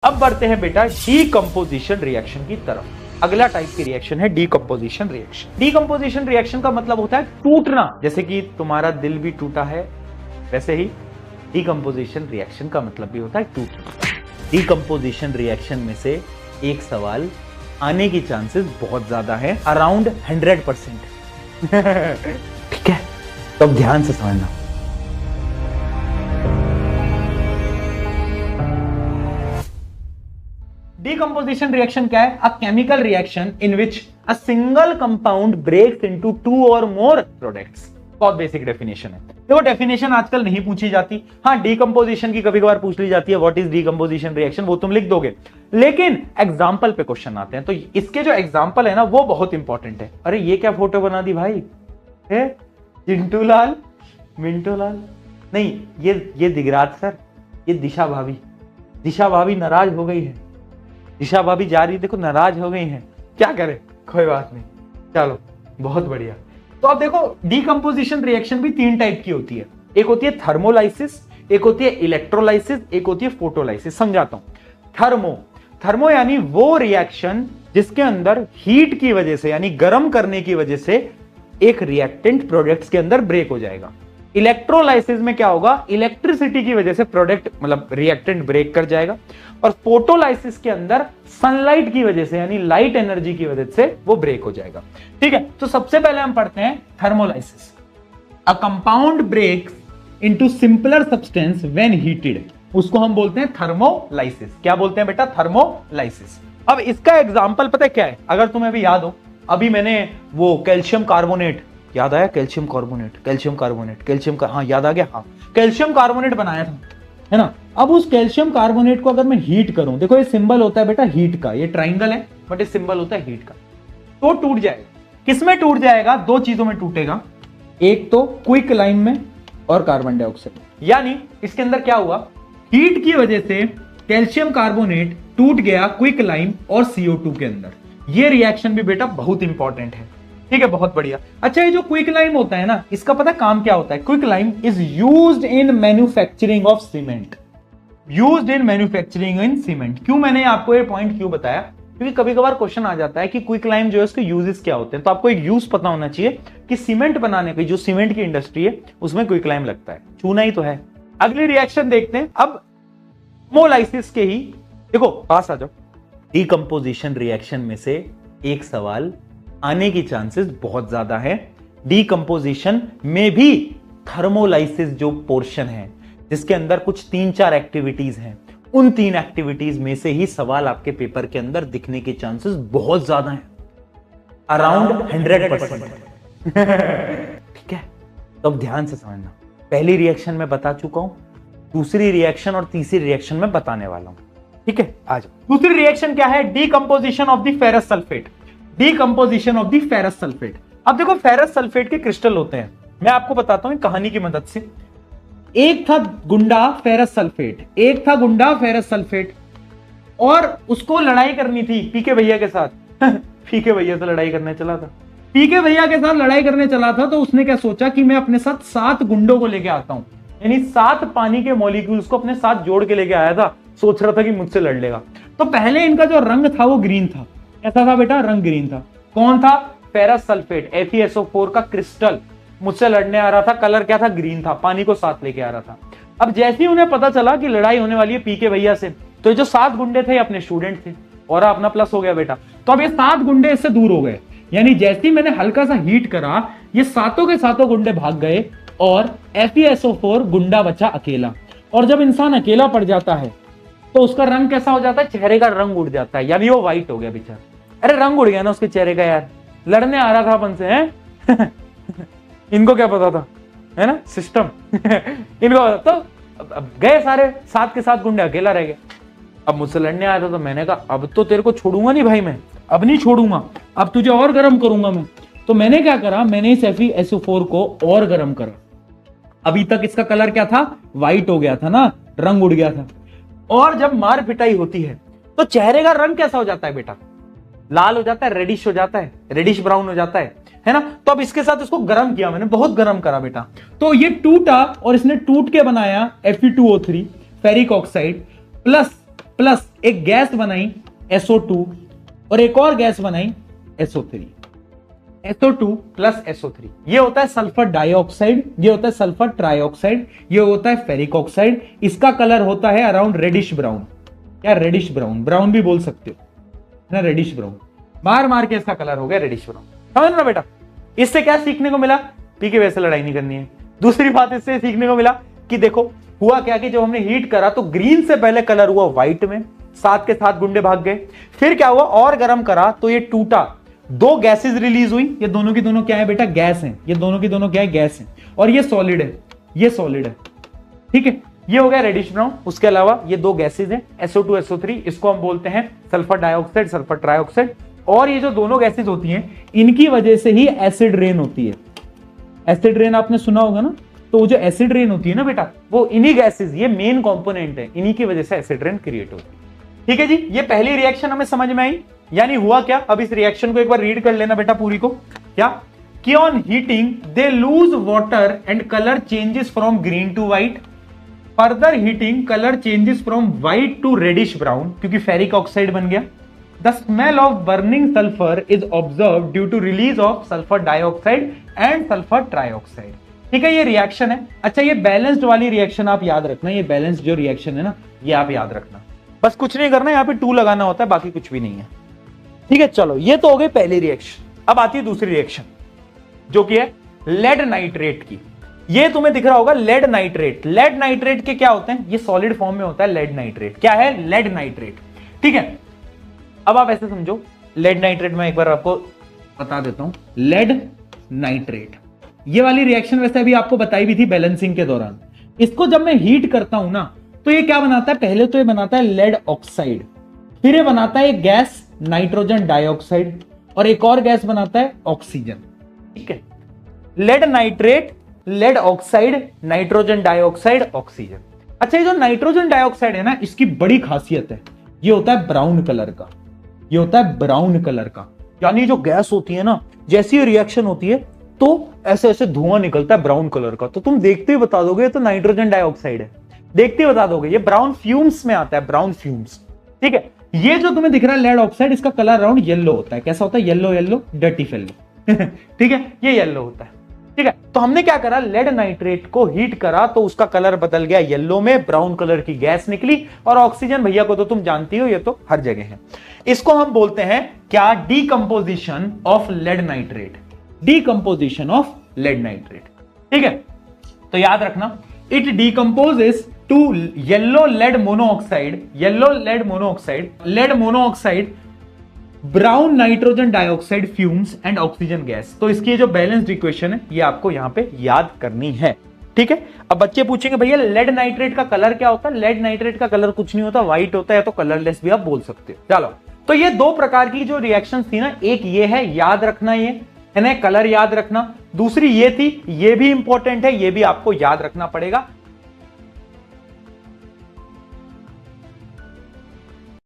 अब बढ़ते हैं बेटा डीकंपोजिशन रिएक्शन की तरफ। अगला टाइप की रिएक्शन है डीकंपोजिशन रिएक्शन। डीकंपोजिशन रिएक्शन का मतलब होता है टूटना। जैसे कि तुम्हारा दिल भी टूटा है, वैसे ही डीकंपोजिशन रिएक्शन का मतलब भी होता है टूटना। डीकंपोजिशन रिएक्शन में से एक सवाल आने की चांसेस बहुत ज्यादा है, अराउंड 100%। ठीक है, तो अब ध्यान से समझना। Decomposition reaction क्या है? A chemical reaction in which a single compound breaks into two or more products। बहुत बेसिक डेफिनेशन है। देखो डेफिनेशन आजकल नहीं पूछी जाती, हाँ डीकंपोजिशन की कभी कभार पूछ ली जाती है, व्हाट इज डीकंपोजिशन रिएक्शन, वो तुम लिख दोगे, लेकिन एग्जाम्पल पे क्वेश्चन आते हैं। तो इसके जो एग्जाम्पल है ना वो बहुत इंपॉर्टेंट है। अरे ये क्या फोटो बना दी भाई, है चिंटू लाल मिंटू लाल? नहीं, ये दिगराज सर, ये दिशा भाभी। दिशा भाभी नाराज हो गई है, दिशा भाभी जा रही, देखो नाराज हो गई हैं, क्या करें, कोई बात नहीं, चलो बहुत बढ़िया। तो अब देखो डीकंपोजिशन रिएक्शन भी तीन टाइप की होती है। एक होती है थर्मोलाइसिस, एक होती है इलेक्ट्रोलाइसिस, एक होती है फोटोलाइसिस। समझाता हूं। थर्मो यानी वो रिएक्शन जिसके अंदर हीट की वजह से यानी गर्म करने की वजह से एक रिएक्टेंट प्रोडक्ट्स के अंदर ब्रेक हो जाएगा। इलेक्ट्रोलाइसिस में क्या होगा, इलेक्ट्रिसिटी की वजह से प्रोडक्ट मतलब रिएक्टेंट ब्रेक कर जाएगा। और फोटोलाइसिस के अंदर सनलाइट की वजह से यानी लाइट एनर्जी की वजह से वो ब्रेक हो जाएगा। ठीक है, तो सबसे पहले हम पढ़ते हैं thermolysis. A compound breaks into simpler substance when heated, उसको हम बोलते हैं थर्मोलाइसिस। क्या बोलते हैं बेटा? थर्मोलाइसिस। अब इसका एग्जांपल पता है क्या है? अगर तुम्हें भी याद हो, अभी मैंने वो कैल्शियम कार्बोनेट, याद आया? कैल्शियम कार्बोनेट, हाँ याद आ गया, हाँ कैल्शियम कार्बोनेट बनाया था, है ना। अब उस कैल्शियम कार्बोनेट को अगर मैं हीट करूं, देखो ये सिंबल होता है बेटा हीट का, ये ट्राइंगल है बट ये सिंबल होता है हीट का, तो टूट जाएगा। किसमें टूट जाएगा? दो चीजों में टूटेगा, एक तो क्विक लाइम में और कार्बन डाइऑक्साइड। यानी इसके अंदर क्या हुआ, हीट की वजह से कैल्शियम कार्बोनेट टूट गया क्विक लाइम और CO2 के अंदर। ये रिएक्शन भी बेटा बहुत इंपॉर्टेंट है। ठीक है, बहुत बढ़िया। अच्छा, ये जो क्विक लाइम होता है ना, इसका पता काम क्या होता है? Quick lime is used in manufacturing of cement. क्यों मैंने आपको ये पॉइंट क्यों बताया? क्योंकि कभी कभार क्वेश्चन आ जाता है कि क्विक लाइम जो है उसके यूजेस क्या होते हैं। तो आपको एक यूज पता होना चाहिए कि सीमेंट बनाने की जो सीमेंट की इंडस्ट्री है उसमें क्विक लाइम लगता है, चूना ही तो है। अगली रिएक्शन देखते हैं। अब मोलाइसिस के ही देखो, पास आ जाओ। डीकंपोजिशन रिएक्शन में से एक सवाल आने की चांसेस बहुत ज्यादा है। डीकंपोजिशन में भी थर्मोलाइसिस जो पोर्शन है जिसके अंदर कुछ 3-4 एक्टिविटीज हैं, उन 3 एक्टिविटीज में से ही सवाल आपके पेपर के अंदर दिखने के चांसेस बहुत ज्यादा हैं, अराउंड 100%। ठीक है, तो अब ध्यान से समझना। पहली रिएक्शन में बता चुका हूं, दूसरी रिएक्शन और तीसरी रिएक्शन में बताने वाला हूं। ठीक है, आ जाओ। दूसरी रिएक्शन क्या है? Decomposition of the ferrous sulphate. Decomposition of the ferrous sulphate. अब देखो फेरस सल्फेट के क्रिस्टल होते हैं, मैं आपको बताता हूं कहानी की मदद से। एक था गुंडा फेरस सल्फेट, और उसको लड़ाई करनी थी पीके भैया के साथ। पीके भैया से लड़ाई करने चला था। तो उसने क्या सोचा कि मैं अपने साथ 7 गुंडों को लेके आता हूं, यानी 7 पानी के मॉलिक्यूल्स को अपने साथ जोड़ के लेके आया था। सोच रहा था कि मुझसे लड़ लेगा। तो पहले इनका जो रंग था वो ग्रीन था। कैसा था बेटा? रंग ग्रीन था। कौन था? फेरस सल्फेट, FeSO4 का क्रिस्टल मुझसे लड़ने आ रहा था। कलर क्या था? ग्रीन था, पानी को साथ लेके आ रहा था। अब जैसे ही उन्हें पता चला कि लड़ाई होने वाली है पीके भैया से, तो जो 7 गुंडे थे अपने स्टूडेंट थे, और अपना प्लस हो गया बेटा। तो अब ये 7 गुंडे इससे दूर हो गए, यानी जैसे ही मैंने हल्का सा हीट करा, ये सातों के सातों गुंडे भाग गए और FeSO4 गुंडा बचा अकेला। और जब इंसान अकेला पड़ जाता है तो उसका रंग कैसा हो जाता है? चेहरे का रंग उड़ जाता है, यानी वो व्हाइट हो गया बेचारा। अरे रंग उड़ गया ना उसके चेहरे का यार, लड़ने आ रहा था अपन से, हैं? इनको क्या पता था, है ना सिस्टम। इनको तो गए सारे 7 के 7 गुंडे, अकेला रह गए। अब मुझसे लड़ने आया था तो मैंने कहा अब तो तेरे को छोड़ूंगा नहीं भाई, मैं अब नहीं छोड़ूंगा, अब तुझे और गर्म करूंगा मैं। तो मैंने क्या करा, मैंने इस FeSO4 को और गर्म करा। अभी तक इसका कलर क्या था? व्हाइट हो गया था ना, रंग उड़ गया था। और जब मार पिटाई होती है तो चेहरे का रंग कैसा हो जाता है बेटा? लाल हो जाता है, रेडिश हो जाता है, रेडिश ब्राउन हो जाता है ना। तो अब इसके साथ इसको गर्म किया मैंने, बहुत गर्म करा बेटा। तो ये टूटा और इसने टूट के बनाया Fe2O3 ferric oxide plus plus एक गैस बनाई SO2 और एक और गैस बनाई SO3। SO2 प्लस SO3 ये होता है सल्फर डाइऑक्साइड, ये होता है सल्फर ट्राइऑक्साइड, ये होता है फेरिक ऑक्साइड। इसका कलर होता है अराउंड रेडिश ब्राउन, या रेडिश ब्राउन, ब्राउन भी बोल सकते हो ना, रेडिश ब्राउन। मार मार के इसका कलर हो गया रेडिश ब्राउन। समझ ना बेटा, इससे क्या सीखने को मिला? पी के वैसे लड़ाई नहीं करनी है। दूसरी बात इससे सीखने को मिला कि देखो हुआ क्या कि जब हमने हीट करा तो ग्रीन से पहले कलर हुआ व्हाइट में, साथ के साथ गुंडे भाग गए। फिर क्या हुआ, और गर्म करा तो ये टूटा, दो गैसेस रिलीज हुई। ये दोनों की दोनों क्या है बेटा? गैस हैं। ये दोनों की दोनों क्या है? गैस हैं। और ये सॉलिड है, ये सॉलिड है। ठीक है, ये हो गया रेडिश ब्राउन। उसके अलावा ये दो गैसेज हैं SO2 SO3, इसको हम बोलते हैं सल्फर डाइऑक्साइड सल्फर ट्राइऑक्साइड। और ये जो दोनों गैसेज होती हैं इनकी वजह से ही एसिड रेन होती है। एसिड रेन आपने सुना होगा ना, तो वो जो एसिड रेन होती है ना बेटा, वो इन्हीं गैसेज, ये मेन कंपोनेंट है, इन्हीं की वजह से एसिड रेन क्रिएट होती है। ठीक है जी, ये पहली रिएक्शन हमें समझ में आई। यानी हुआ क्या, अब इस रिएक्शन को एक बार रीड कर लेना बेटा पूरी को। क्या कि on heating they lose water and colour changes from green to white. Further heating colour changes from white to reddish brown, क्योंकि फेरिक ऑक्साइड बन गया। The smell of burning sulphur is observe due to release of sulphur dioxide and sulphur trioxide. ठीक है, ये reaction है। अच्छा, ये balanced वाली रिएक्शन आप याद रखना, ये बैलेंस्ड जो रिएक्शन है ना, ये आप याद रखना। बस कुछ नहीं करना, यहाँ पे 2 लगाना होता है, बाकी कुछ भी नहीं है। ठीक है, चलो ये तो हो गई पहली रिएक्शन। अब आती है दूसरी रिएक्शन जो कि है लेड नाइट्रेट की। ये तुम्हें दिख रहा होगा लेड नाइट्रेट। लेड नाइट्रेट के क्या होते हैं? ये सॉलिड फॉर्म में होता है लेड नाइट्रेट। क्या है? Lead nitrate. ठीक है, अब आप ऐसे समझो, लेड नाइट्रेट में एक बार आपको बता देता हूं। लेड नाइट्रेट ये वाली रिएक्शन वैसे अभी आपको बताई भी थी बैलेंसिंग के दौरान। इसको जब मैं हीट करता हूं ना, तो ये क्या बनाता है? पहले तो ये बनाता है लेड ऑक्साइड, फिर ये बनाता है एक गैस नाइट्रोजन डाइऑक्साइड, और एक और गैस बनाता है ऑक्सीजन। ठीक है, lead nitrate, lead oxide, nitrogen dioxide, oxygen. अच्छा, ये जो नाइट्रोजन डाइऑक्साइड है ना, इसकी बड़ी खासियत है, ये होता है ब्राउन कलर का। ये होता है ब्राउन कलर का, यानी जो गैस होती है ना, जैसी रिएक्शन होती है तो ऐसे ऐसे धुआं निकलता है ब्राउन कलर का। तो तुम देखते ही बता दोगे ये तो नाइट्रोजन डाइऑक्साइड है, देखते ही बता दोगे। ये ब्राउन फ्यूम्स में आता है, ब्राउन फ्यूम्स। ठीक है, ये जो तुम्हें दिख रहा है लेड ऑक्साइड, इसका कलर अराउंड येलो होता है। कैसा होता है? Yellow yellow, dirty fellow. ठीक है, ये येलो होता है। ठीक है, तो हमने क्या करा, लेड नाइट्रेट को हीट करा तो उसका कलर बदल गया येलो में, ब्राउन कलर की गैस निकली। और ऑक्सीजन भैया को तो तुम जानती हो, ये तो हर जगह है। इसको हम बोलते हैं क्या? Decomposition of lead nitrate. Decomposition of lead nitrate. ठीक है, तो याद रखना, it decomposes to yellow lead monoxide, yellow lead monoxide, lead monoxide, brown nitrogen dioxide fumes and oxygen gas. तो इसकी जो बैलेंस्ड इक्वेशन है ये आपको यहां पे याद करनी है। ठीक है, अब बच्चे पूछेंगे भैया लेड नाइट्रेट का कलर क्या होता है? लेड नाइट्रेट का कलर कुछ नहीं होता, व्हाइट होता है, तो कलरलेस भी आप बोल सकते हो। चलो, तो ये 2 प्रकार की जो रिएक्शन थी ना, एक ये है, याद रखना ये है ना, कलर याद रखना। दूसरी ये थी, ये भी इंपॉर्टेंट है, ये भी आपको याद रखना पड़ेगा।